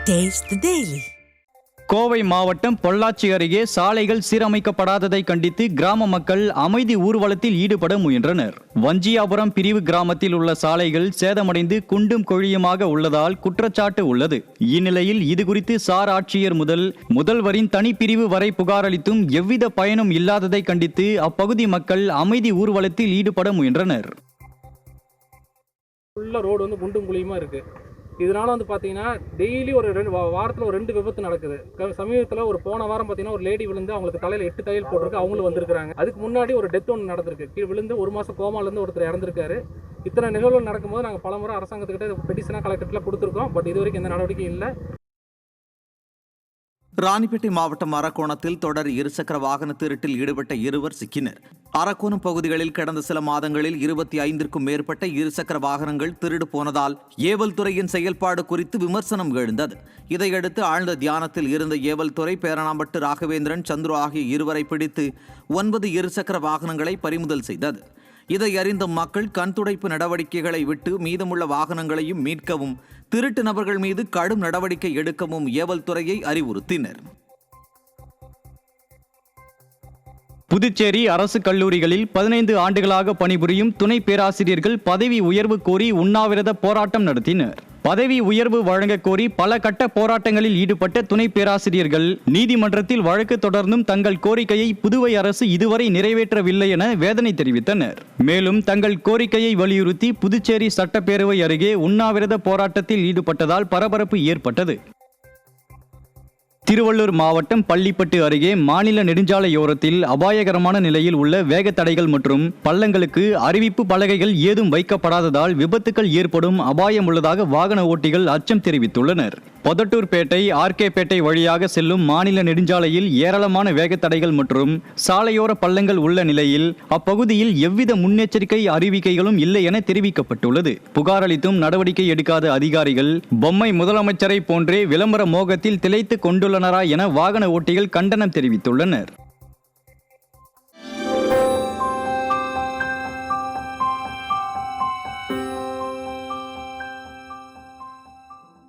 Taste the Daily. Kovai மாவட்டம் பொள்ளாச்சி அருகே சாலைகள் சீரமைக்கப்படாததை கண்டித்து கிராம மக்கள் அமைதி ஊர்வலத்தில் ஈடுபட முயன்றனர். வஞ்சியாபுரம் பிரிவு கிராமத்தில் உள்ள சாலைகள் சேதமடைந்து குண்டும் குழியுமாக உள்ளதால் குற்றச்சாட்டு உள்ளது. இந்நிலையில் இதுகுறித்து சார் ஆட்சியர் முதல்வரின் தனிப்பிரிவு வரை புகார் அளித்தும் எவ்வித பயனும் இல்லாததை கண்டித்து அப்பகுதி மக்கள் அமைதி ஊர்வலத்தில் ஈடுபட முயன்றனர். ரோடு குண்டும் குழியுமா இருக்கு. இதனால பார்த்தீங்கன்னா டெய்லி ஒரு வாரத்தில் ஒரு 2 விபத்து நடக்குது. சமீபத்தில் போன வாரம் பார்த்தீங்கன்னா ஒரு லேடி விழுந்து அவங்களுக்கு தலையில் 8 தையல் போட்டிருக்கு, அவங்களும் வந்திருக்காங்க. அதுக்கு முன்னாடி ஒரு டெத் ஒன்று நடந்திருக்கு. கீழே விழுந்து 1 மாதம் கோமாலேருந்து ஒருத்தர் இறந்துருக்காரு. இத்தனை நிகழ்வுகள் நடக்கும்போது நாங்கள் பலமுறை அரசாங்கத்துக்கிட்ட பெட்டிஷனாக கலெக்டரில் கொடுத்துருக்கோம். பட் இது வரைக்கும் எந்த நடவடிக்கையும் இல்லை. ராணிப்பேட்டை மாவட்டம் அரக்கோணத்தில் தொடர் இருசக்கர வாகன திருட்டில் ஈடுபட்ட 2 சிக்கினர். அரக்கோணம் பகுதிகளில் கடந்த சில மாதங்களில் 25க்கும் மேற்பட்ட இருசக்கர வாகனங்கள் திருடு போனதால் ஏவல் துறையின் செயல்பாடு குறித்து விமர்சனம் எழுந்தது. இதையடுத்து ஆழ்ந்த தியானத்தில் இருந்த ஏவல் துறை பேரணாம்பட்டு ராகவேந்திரன், சந்துரு ஆகிய 2 பிடித்து 9 இருசக்கர வாகனங்களை பறிமுதல் செய்தது. இதை அறிந்த மக்கள் கண்துடைப்பு நடவடிக்கைகளை விட்டு மீதமுள்ள வாகனங்களையும் மீட்கவும், திருட்டு நபர்கள் மீது கடும் நடவடிக்கை எடுக்கவும் ஏவல் துறையை அறிவுறுத்தினர். புதுச்சேரி அரசு கல்லூரிகளில் 15 ஆண்டுகளாக பணிபுரியும் துணை பேராசிரியர்கள் பதவி உயர்வு கோரி உண்ணாவிரத போராட்டம் நடத்தினர். பதவி உயர்வு வழங்க கோரி பல கட்ட போராட்டங்களில் ஈடுபட்ட துணை பேராசிரியர்கள் நீதிமன்றத்தில் வழக்கு தொடர்ந்தும் தங்கள் கோரிக்கையை புதுவை அரசு இதுவரை நிறைவேற்றவில்லை என வேதனை தெரிவித்தனர். மேலும் தங்கள் கோரிக்கையை வலியுறுத்தி புதுச்சேரி சட்டப்பேரவை அருகே உண்ணாவிரத போராட்டத்தில் ஈடுபட்டதால் பரபரப்பு ஏற்பட்டது. திருவள்ளூர் மாவட்டம் பள்ளிப்பட்டு அருகே மாநில நெடுஞ்சாலையோரத்தில் அபாயகரமான நிலையில் உள்ள வேகத்தடைகள் மற்றும் பள்ளங்களுக்கு அறிவிப்பு பலகைகள் ஏதும் வைக்கப்படாததால் விபத்துக்கள் ஏற்படும் அபாயம் உள்ளதாக வாகன ஓட்டிகள் அச்சம் தெரிவித்துள்ளனர். பொதட்டூர்பேட்டை, ஆர்கே பேட்டை வழியாக செல்லும் மாநில நெடுஞ்சாலையில் ஏராளமான வேகத்தடைகள் மற்றும் சாலையோர பள்ளங்கள் உள்ள நிலையில் அப்பகுதியில் எவ்வித முன்னெச்சரிக்கை அறிவிக்கைகளும் இல்லை என தெரிவிக்கப்பட்டுள்ளது. புகார் அளித்தும் நடவடிக்கை எடுக்காத அதிகாரிகள் பொம்மை முதலமைச்சரை போன்றே விளம்பர மோகத்தில் திளைத்து கொண்டுள்ளனரா என வாகன ஓட்டிகள் கண்டனம் தெரிவித்துள்ளனர்.